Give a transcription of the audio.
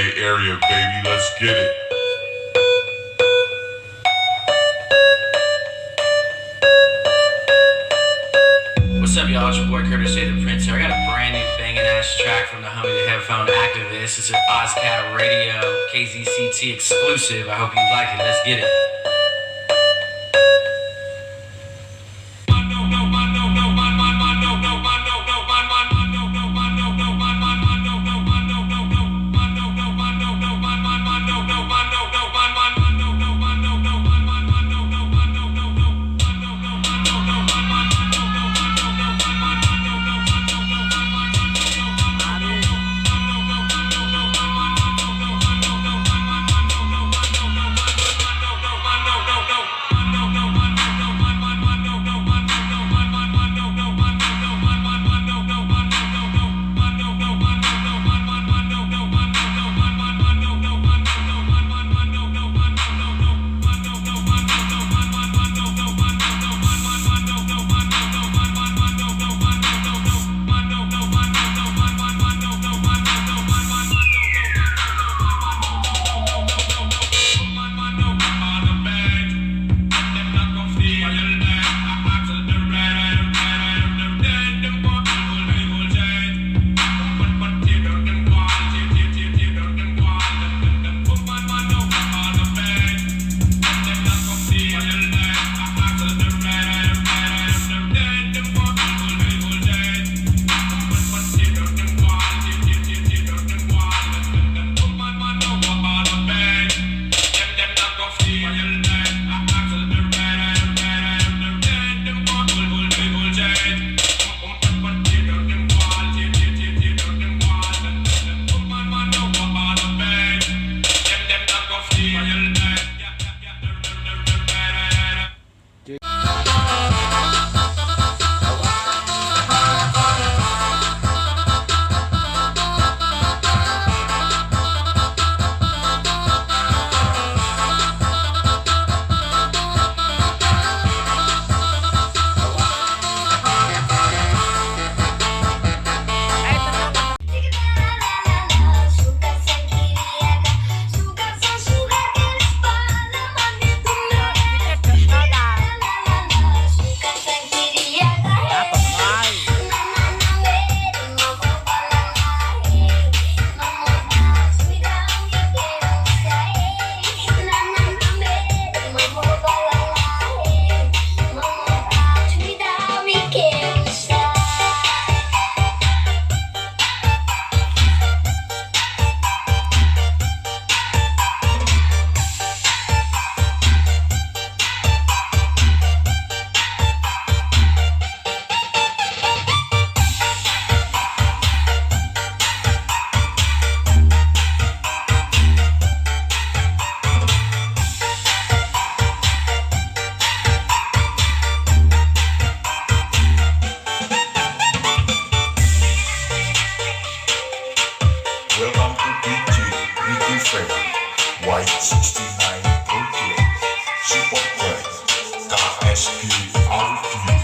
Bay Area, baby, let's get it. What's up, y'all? It's your boy Curtis J. the Prince here. I got a brand new banging ass track from the homie the Headphone Activist. It's an OzCat Radio KZCT exclusive. I hope you like it. Let's get it. Welcome to DJ Ricky Fred, White 69 Tokyo, Super Fred, KSP Audio.